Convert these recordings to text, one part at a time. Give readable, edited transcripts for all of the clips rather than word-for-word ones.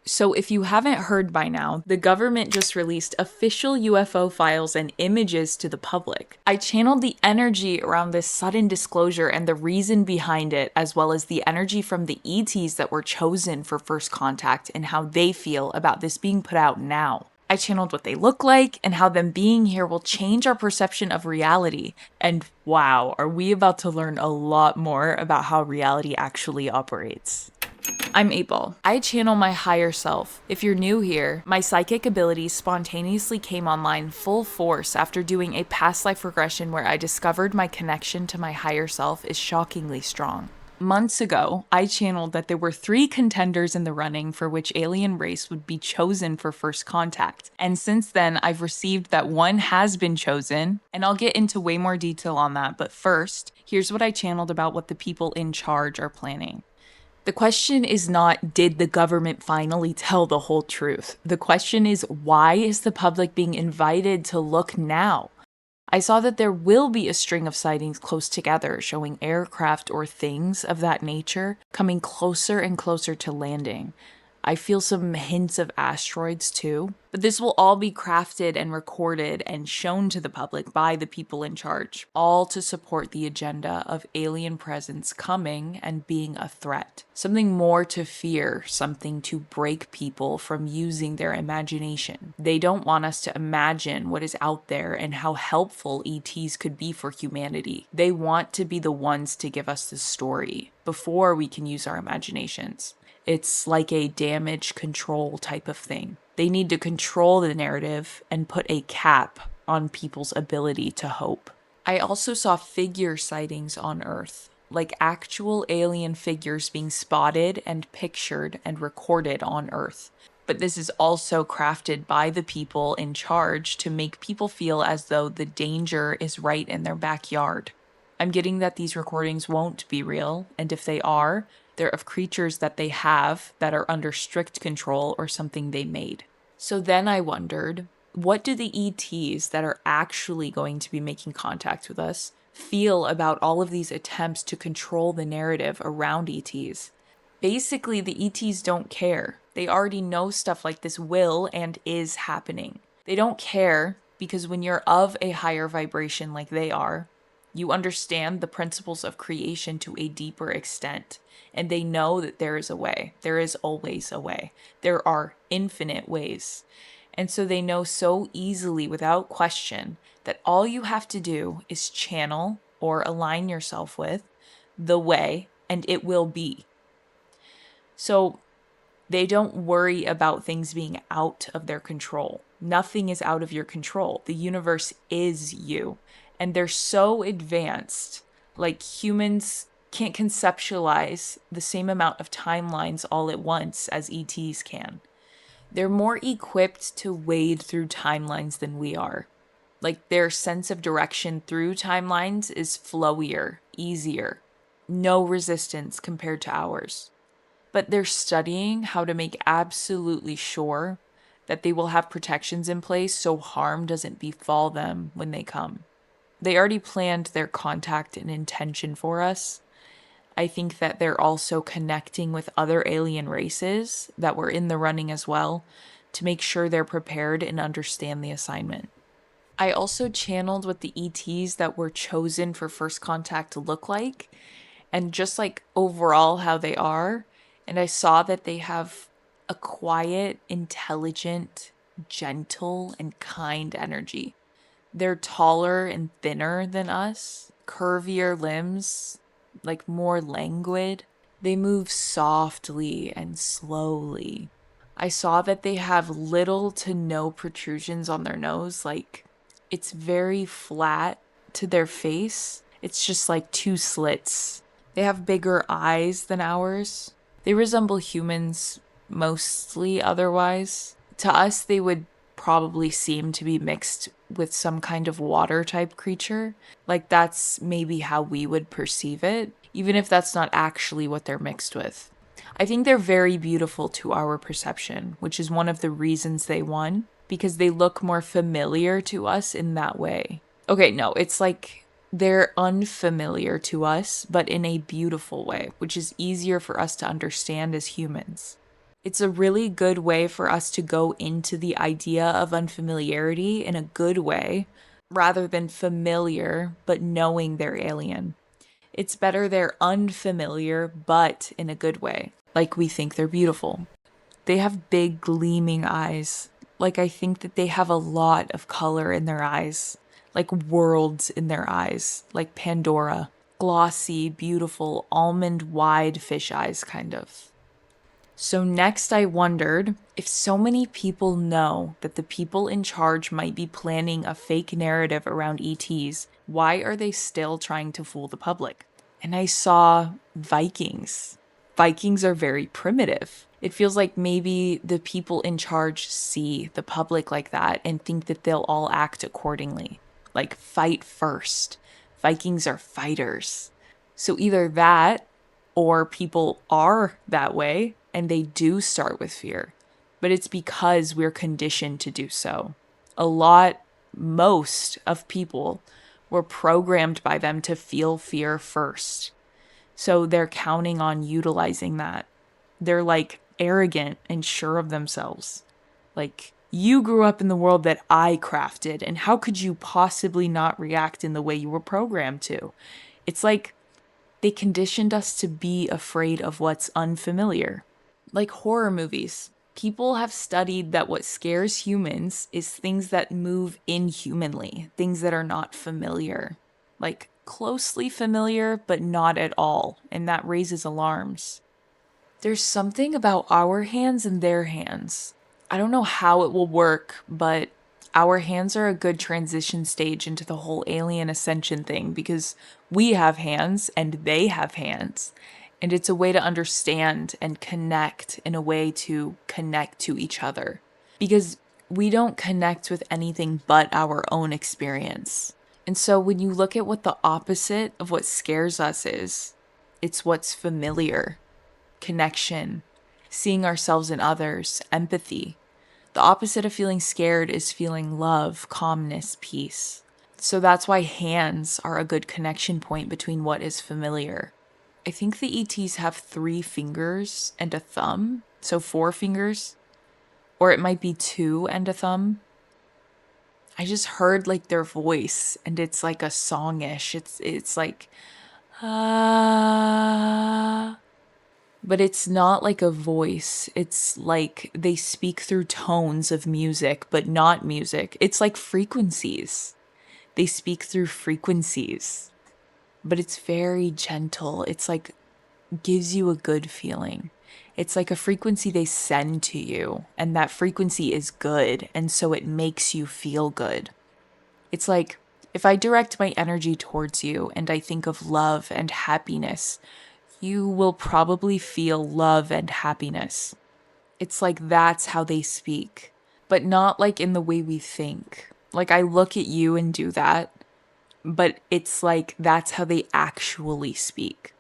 So if you haven't heard by now, the government just released official UFO files and images to the public. I channeled the energy around this sudden disclosure and the reason behind it, as well as the energy from the ETs that were chosen for first contact and how they feel about this being put out now. I channeled what they look like and how them being here will change our perception of reality. And wow, are we about to learn a lot more about how reality actually operates. I'm 8-Ball. I channel my higher self. If you're new here, my psychic abilities spontaneously came online full force after doing a past life regression where I discovered my connection to my higher self is shockingly strong. Months ago, I channeled that there were 3 contenders in the running for which alien race would be chosen for first contact. And since then, I've received that one has been chosen, and I'll get into way more detail on that. But first, here's what I channeled about what the people in charge are planning. The question is not, did the government finally tell the whole truth? The question is, why is the public being invited to look now? I saw that there will be a string of sightings close together, showing aircraft or things of that nature coming closer and closer to landing. I feel some hints of asteroids too, but this will all be crafted and recorded and shown to the public by the people in charge, all to support the agenda of alien presence coming and being a threat. Something more to fear, something to break people from using their imagination. They don't want us to imagine what is out there and how helpful ETs could be for humanity. They want to be the ones to give us the story before we can use our imaginations. It's like a damage control type of thing. They need to control the narrative and put a cap on people's ability to hope. I also saw figure sightings on Earth, like actual alien figures being spotted and pictured and recorded on Earth. But this is also crafted by the people in charge to make people feel as though the danger is right in their backyard. I'm getting that these recordings won't be real, and if they are, they're of creatures that they have that are under strict control or something they made. So then I wondered, what do the ETs that are actually going to be making contact with us feel about all of these attempts to control the narrative around ETs? Basically, the ETs don't care. They already know stuff like this will and is happening. They don't care because when you're of a higher vibration like they are, you understand the principles of creation to a deeper extent, and they know that there is a way. There is always a way. There are infinite ways. And so they know so easily, without question, that all you have to do is channel or align yourself with the way, and it will be. So they don't worry about things being out of their control. Nothing is out of your control. The universe is you. And they're so advanced, like humans can't conceptualize the same amount of timelines all at once as ETs can. They're more equipped to wade through timelines than we are. Like their sense of direction through timelines is flowier, easier, no resistance compared to ours. But they're studying how to make absolutely sure that they will have protections in place so harm doesn't befall them when they come. They already planned their contact and intention for us. I think that they're also connecting with other alien races that were in the running as well to make sure they're prepared and understand the assignment. I also channeled what the ETs that were chosen for first contact look like and just like overall how they are. And I saw that they have a quiet, intelligent, gentle, and kind energy. They're taller and thinner than us, curvier limbs, like more languid. They move softly and slowly. I saw that they have little to no protrusions on their nose, like it's very flat to their face. It's just like 2 slits. They have bigger eyes than ours. They resemble humans mostly otherwise. To us, they would probably seem to be mixed with some kind of water type creature. Like that's maybe how we would perceive it, even if that's not actually what they're mixed with. I think they're very beautiful to our perception, which is one of the reasons they won, because they look more familiar to us in that way. Okay, no, it's like they're unfamiliar to us, but in a beautiful way, which is easier for us to understand as humans. It's a really good way for us to go into the idea of unfamiliarity in a good way rather than familiar but knowing they're alien. It's better they're unfamiliar but in a good way, like we think they're beautiful. They have big gleaming eyes. Like I think that they have a lot of color in their eyes, like worlds in their eyes, like Pandora. Glossy, beautiful, almond wide fish eyes, kind of. So, next, I wondered if so many people know that the people in charge might be planning a fake narrative around ETs, why are they still trying to fool the public? And I saw Vikings. Vikings are very primitive. It feels like maybe the people in charge see the public like that and think that they'll all act accordingly. Like, fight first. Vikings are fighters. So, either that or people are that way and they do start with fear, but it's because we're conditioned to do so. Most of people were programmed by them to feel fear first. So they're counting on utilizing that. They're like arrogant and sure of themselves. Like, you grew up in the world that I crafted, and how could you possibly not react in the way you were programmed to? It's like they conditioned us to be afraid of what's unfamiliar. Like horror movies. People have studied that what scares humans is things that move inhumanly, things that are not familiar. Like closely familiar, but not at all. And that raises alarms. There's something about our hands and their hands. I don't know how it will work, but our hands are a good transition stage into the whole alien ascension thing because we have hands and they have hands. And it's a way to understand and connect in a way to connect to each other. Because we don't connect with anything but our own experience. And so when you look at what the opposite of what scares us is, it's what's familiar. Connection, seeing ourselves in others, empathy. The opposite of feeling scared is feeling love, calmness, peace. So that's why hands are a good connection point between what is familiar. I think the ETs have 3 fingers and a thumb, so 4 fingers. Or it might be 2 and a thumb. I just heard like their voice and it's like a songish. It's like ah. But it's not like a voice. It's like they speak through tones of music, but not music. It's like frequencies. They speak through frequencies. But it's very gentle. It's like gives you a good feeling. It's like a frequency they send to you, and that frequency is good, and so it makes you feel good. It's like if I direct my energy towards you and I think of love and happiness, you will probably feel love and happiness. It's like that's how they speak, but not like in the way we think. Like I look at you and do that, but it's like that's how they actually speak.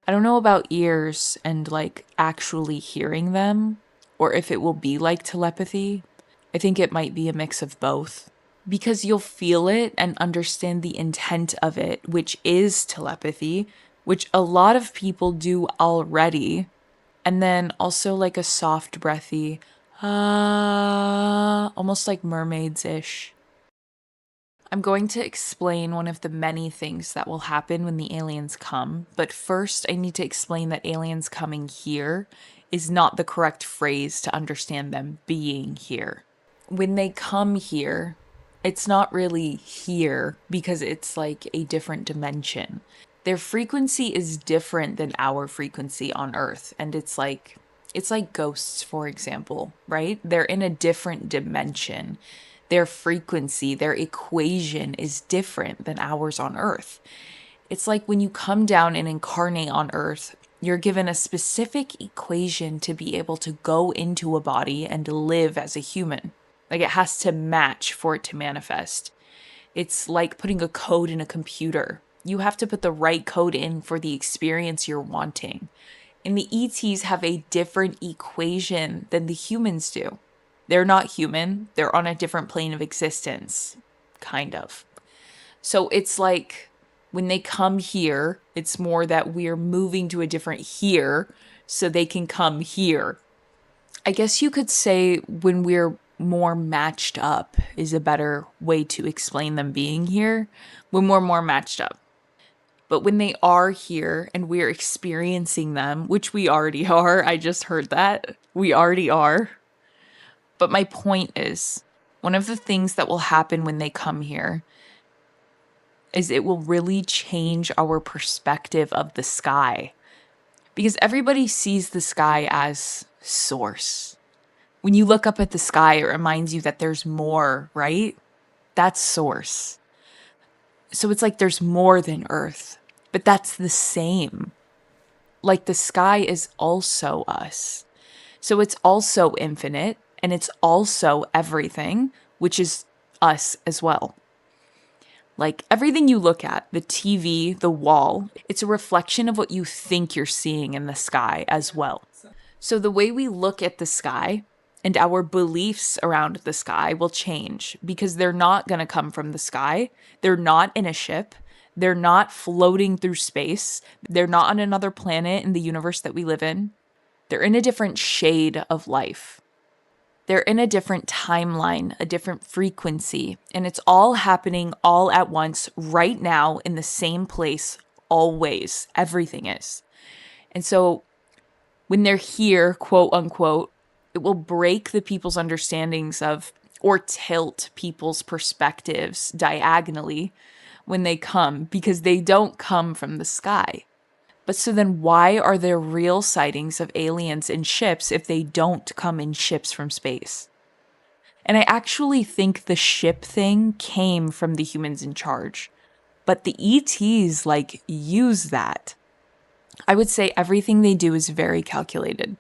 I don't know about ears and like actually hearing them, or if it will be like telepathy. I think it might be a mix of both. Because you'll feel it and understand the intent of it, which is telepathy, which a lot of people do already. And then also like a soft, breathy, almost like mermaids ish. I'm going to explain one of the many things that will happen when the aliens come, but first I need to explain that aliens coming here is not the correct phrase to understand them being here. When they come here, it's not really here because it's like a different dimension. Their frequency is different than our frequency on Earth, and it's like ghosts, for example, right? They're in a different dimension. Their frequency, their equation is different than ours on Earth. It's like when you come down and incarnate on Earth, you're given a specific equation to be able to go into a body and live as a human. Like it has to match for it to manifest. It's like putting a code in a computer. You have to put the right code in for the experience you're wanting. And the ETs have a different equation than the humans do. They're not human. They're on a different plane of existence. Kind of. So it's like when they come here, it's more that we're moving to a different here so they can come here. I guess you could say when we're more matched up is a better way to explain them being here. When we're more matched up. But when they are here and we're experiencing them, which we already are, I just heard that. We already are. But my point is, one of the things that will happen when they come here is it will really change our perspective of the sky. Because everybody sees the sky as source. When you look up at the sky, it reminds you that there's more, right? That's source. So it's like there's more than Earth, but that's the same. Like the sky is also us. So it's also infinite and it's also everything, which is us as well. Like everything you look at, the TV, the wall, it's a reflection of what you think you're seeing in the sky as well. So the way we look at the sky and our beliefs around the sky will change because they're not going to come from the sky. They're not in a ship. They're not floating through space. They're not on another planet in the universe that we live in. They're in a different shade of life. They're in a different timeline, a different frequency, and it's all happening all at once right now in the same place, always. Everything is. And so when they're here, quote unquote, it will break the people's understandings of, or tilt people's perspectives diagonally when they come, because they don't come from the sky. But so then why are there real sightings of aliens in ships if they don't come in ships from space? And I actually think the ship thing came from the humans in charge. But the ETs, use that. I would say everything they do is very calculated.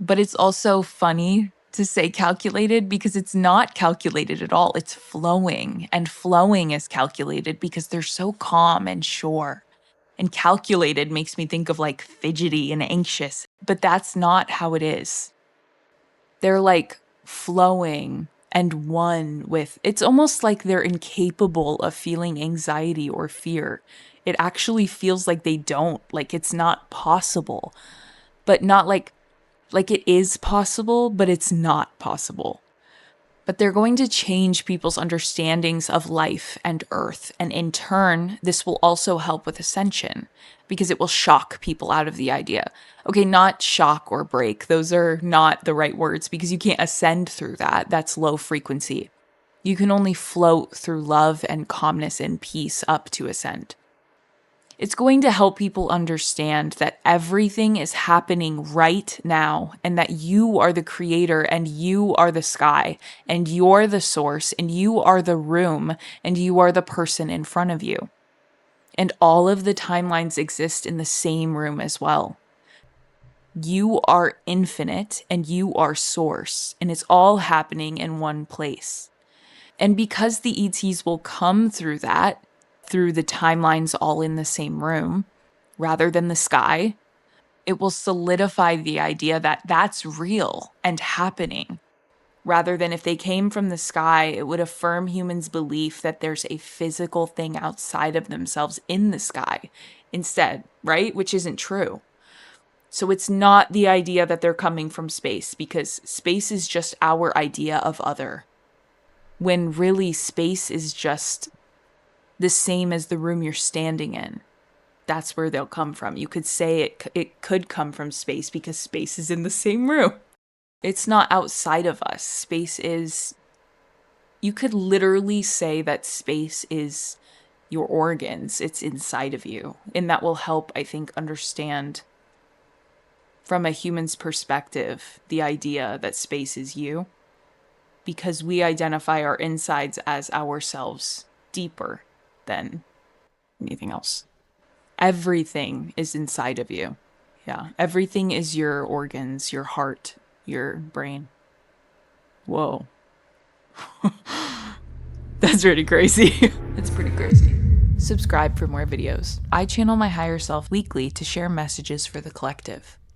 But it's also funny to say calculated because it's not calculated at all. It's flowing. And flowing is calculated because they're so calm and sure. And calculated makes me think of fidgety and anxious, but that's not how it is. They're flowing and one with, it's almost like they're incapable of feeling anxiety or fear. It actually feels like they don't, it's not possible, but not like it is possible, but it's not possible. But they're going to change people's understandings of life and Earth. And in turn, this will also help with ascension because it will shock people out of the idea. Okay, not shock or break. Those are not the right words because you can't ascend through that. That's low frequency. You can only float through love and calmness and peace up to ascend. It's going to help people understand that everything is happening right now and that you are the creator and you are the sky and you're the source and you are the room and you are the person in front of you. And all of the timelines exist in the same room as well. You are infinite and you are source, and it's all happening in one place. And because the ETs will come through that, through the timelines all in the same room, rather than the sky, it will solidify the idea that that's real and happening. Rather than if they came from the sky, it would affirm humans' belief that there's a physical thing outside of themselves in the sky instead, right? Which isn't true. So it's not the idea that they're coming from space, because space is just our idea of other. When really space is just the same as the room you're standing in. That's where they'll come from. You could say it could come from space because space is in the same room. It's not outside of us. Space is, you could literally say that space is your organs. It's inside of you. And that will help, I think, understand from a human's perspective the idea that space is you, because we identify our insides as ourselves deeper than anything else. Everything is inside of you. Yeah. Everything is your organs, your heart, your brain. Whoa. That's pretty crazy. That's pretty crazy. Subscribe for more videos. I channel my higher self weekly to share messages for the collective.